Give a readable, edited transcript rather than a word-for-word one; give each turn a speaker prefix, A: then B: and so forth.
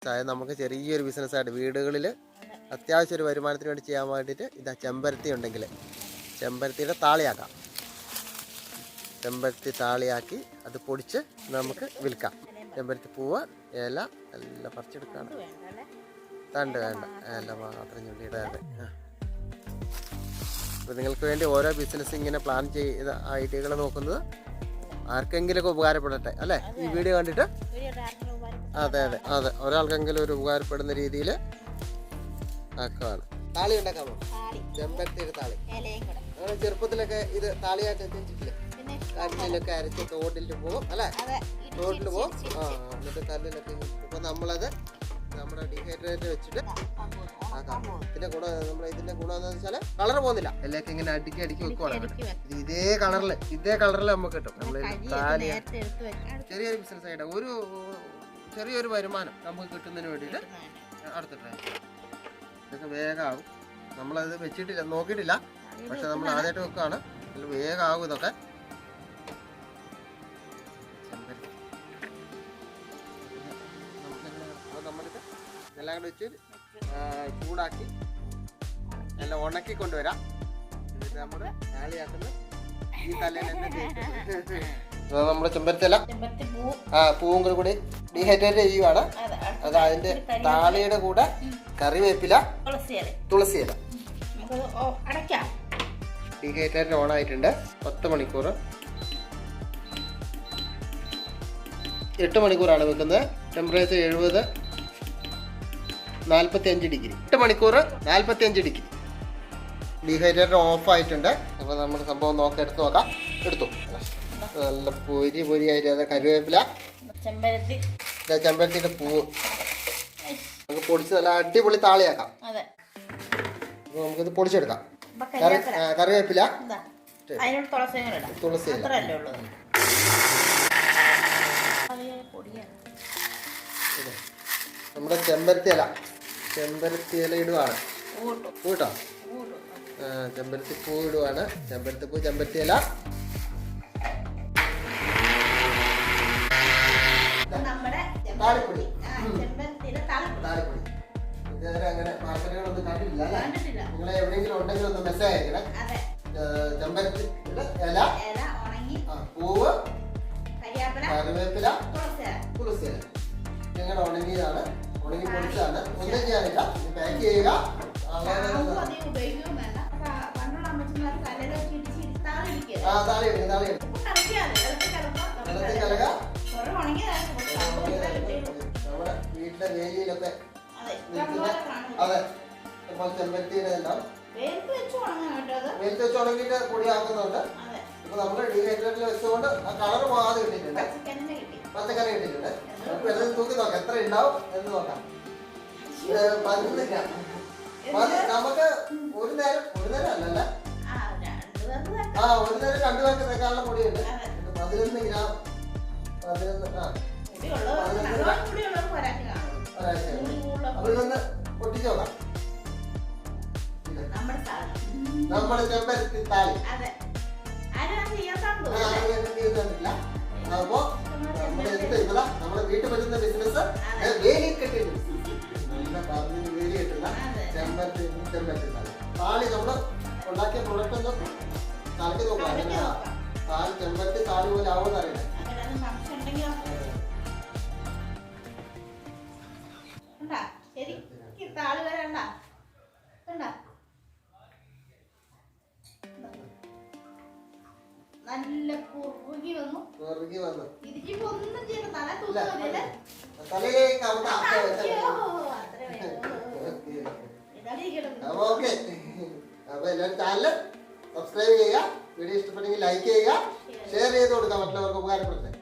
A: അതായത് നമുക്ക് ചെറിയൊരു ബിസിനസ്സായിട്ട് വീടുകളിൽ അത്യാവശ്യം ഒരു വരുമാനത്തിന് വേണ്ടി ചെയ്യാൻ വേണ്ടിയിട്ട് ഇതാ ചെമ്പരത്തി ഉണ്ടെങ്കിൽ ചെമ്പരത്തിയുടെ താളിയാക്കാം. ചെമ്പരത്തി താളിയാക്കി അത് പൊടിച്ച് നമുക്ക് വിൽക്കാം. ചെമ്പരത്തി പൂവ് ഇല എല്ലാം പറിച്ചെടുക്കാണ്. തണ്ട് വേണ്ട, ഇല മാത്രം ചുള്ളിയിടാതെ. അപ്പോൾ നിങ്ങൾക്ക് വേണ്ടി ഓരോ ബിസിനസ് ഇങ്ങനെ പ്ലാൻ ചെയ്ത ഐഡിയകൾ നോക്കുന്നത് ആർക്കെങ്കിലുമൊക്കെ ഉപകാരപ്പെടട്ടെ അല്ലേ? ഈ വീഡിയോ കണ്ടിട്ട് അതെ അതെ അതെ ഒരാൾക്കെങ്കിലും ഒരു ഉപകാരപ്പെടുന്ന രീതിയിൽ ആക്കുകയാണ്. താളി ഉണ്ടാക്കാമോ? ചെമ്പരത്തിയുടെ താളി നമ്മൾ ചെറുപ്പത്തിലൊക്കെ ഇത് താളിയായിട്ട് വെച്ചിട്ടില്ലേ? കല്ലിലൊക്കെ അരച്ച് തോട്ടിൽ പോകും അല്ലേ? തോട്ടിൽ പോകും. എന്നിട്ട് കല്ലിലൊക്കെ ഇപ്പൊ നമ്മളത് നമ്മുടെ ഡീഹൈഡ്രേറ്റ് വെച്ചിട്ട് ആക്കാം. ഇതിന്റെ ഗുണം ഇതിന്റെ ഗുണം എന്താ വെച്ചാൽ കളർ പോകുന്നില്ല. എല്ലാം ഇങ്ങനെ അടുക്കി അടുക്കി വെക്കുവാണ്. ഇതേ കളറിൽ നമുക്ക് കിട്ടും. നമ്മള് ചെറിയൊരു ബിസിനസ് ആയിട്ട് ചെറിയൊരു വരുമാനം നമുക്ക് കിട്ടുന്നതിന് വേണ്ടിയിട്ട് അടുത്തിട്ട് ഇതൊക്കെ വേഗമാകും. നമ്മളത് വെച്ചിട്ടില്ല, നോക്കിയിട്ടില്ല, പക്ഷെ നമ്മൾ ആദ്യമായിട്ട് വെക്കുകയാണ്. വേഗമാകും ഇതൊക്കെ. നമ്മളിത് എല്ലാം കൂടെ വെച്ച് ചൂടാക്കി എല്ലാം ഉണക്കി കൊണ്ടുവരാം. എന്നിട്ട് നമ്മൾ താളിയാക്കുന്നത് ഈ തലേന്ന് നമ്മുടെ ചെമ്പരത്തില പൂവും കൂടി ഡീഹൈഡ്രേറ്റ് ചെയ്യുവാണ്. അത് അതിന്റെ താളിയുടെ കൂടെ കറിവേപ്പില, തുളസിയില. ഡീഹൈഡ്രേറ്റ് ഓൺ ആയിട്ടുണ്ട്. 10 മണിക്കൂർ 8 മണിക്കൂറാണ് വെക്കുന്നത്. Temperature 70-45 degree. 8 മണിക്കൂർ 45 ഡിഗ്രി. ഡീഹൈഡ്രേറ്റർ ഓഫ് ആയിട്ടുണ്ട്. അപ്പോൾ നമ്മുടെ സംഭവം എടുത്തു നോക്കാം. എടുത്തു നല്ല പൊരിയായിട്ട് അത് കറിവേപ്പില, ചെമ്പരത്തിയുടെ പൂവ് നമുക്ക് പൊടിച്ച് നല്ല അടിപൊളി താളിയാക്കാം. അപ്പോൾ നമുക്കിത് പൊടിച്ചെടുക്കാം. കറിവേപ്പില, തുളസിയില, നമ്മുടെ ചെമ്പരത്തി ഇല ഇടുവാണ് കേട്ടോ. ചെമ്പരത്തി പൂ ഇടുവാണ്. ചെമ്പരത്തി ഇല, താളിപ്പൊടി. ഇതുവരെ അങ്ങനെ മാർക്കറ്റുകളൊന്നും കണ്ടിട്ടില്ല അല്ലേ? നിങ്ങൾ എവിടെയെങ്കിലും ഉണ്ടെങ്കിൽ ഒന്ന് മെസ്സേജ് അയക്കണേ. ചെമ്പരത്തിയുടെ ഇല, പൂവ്, കറിവേപ്പില, തുളസിയില ഞങ്ങളുടെ ഉണങ്ങിയതാണ്. ഉണങ്ങി പൊടിച്ചതാണ്. ഒന്നും ചെയ്യാനില്ല. പാക്ക് ചെയ്യുക. താളി നമ്മുടെ വീട്ടിലെ വേലിയിലൊക്കെ അതെ ചെമ്പരത്തിയുടെ എല്ലാം വെയിലത്ത് വെച്ച് ഉണങ്ങിയിട്ട് പൊടിയാക്കുന്നുണ്ട്. ഇപ്പൊ നമ്മള് ഡീഹൈഡ്രേറ്റിൽ വെച്ചുകൊണ്ട് ആ കളർ പോകാതെ കിട്ടിയിട്ടുണ്ട്. പച്ചക്കറി കിട്ടിയിട്ടുണ്ട്. വെള്ളം തൂക്കി നോക്കാം എത്ര ഉണ്ടാവും എന്ന് നോക്കാം. 11 ഗ്രാം നമുക്ക് ഒരു നേരം അല്ലല്ലേ? ഒരു നേരം 2 പേർക്ക് വെക്കാനുള്ള പൊടിയുണ്ട്. 11 ഗ്രാം. അപ്പൊ ഇതൊന്ന് പൊട്ടിച്ചു നോക്കാം. നമ്മുടെ ചെമ്പരത്തി താളി അപ്പോ നമ്മളെ വീട്ടിൽ പറ്റുന്ന ബിസിനസ് വേലി കെട്ടി വേലി കെട്ടുന്ന ചെമ്പരത്തി താളി. താളി നമ്മള് ഉണ്ടാക്കിയ പ്രൊഡക്റ്റ് ഒന്ന് താളിക്ക് നോക്കാം. ചെമ്പരത്തി താളി പോലെ ആവുമെന്ന് അറിയണേ.
B: നല്ല കുറുകി വന്നു. ഒന്നും ചെയ്ത് തല
A: ഓക്കെ. അപ്പൊ എല്ലാവരും ചാനൽ സബ്സ്ക്രൈബ് ചെയ്യുക. വീഡിയോ ഇഷ്ടപ്പെട്ടെങ്കിൽ ലൈക്ക് ചെയ്യുക, ഷെയർ ചെയ്ത് കൊടുക്കാം മറ്റുള്ളവർക്ക് ഉപകാരപ്പെടുന്നത്.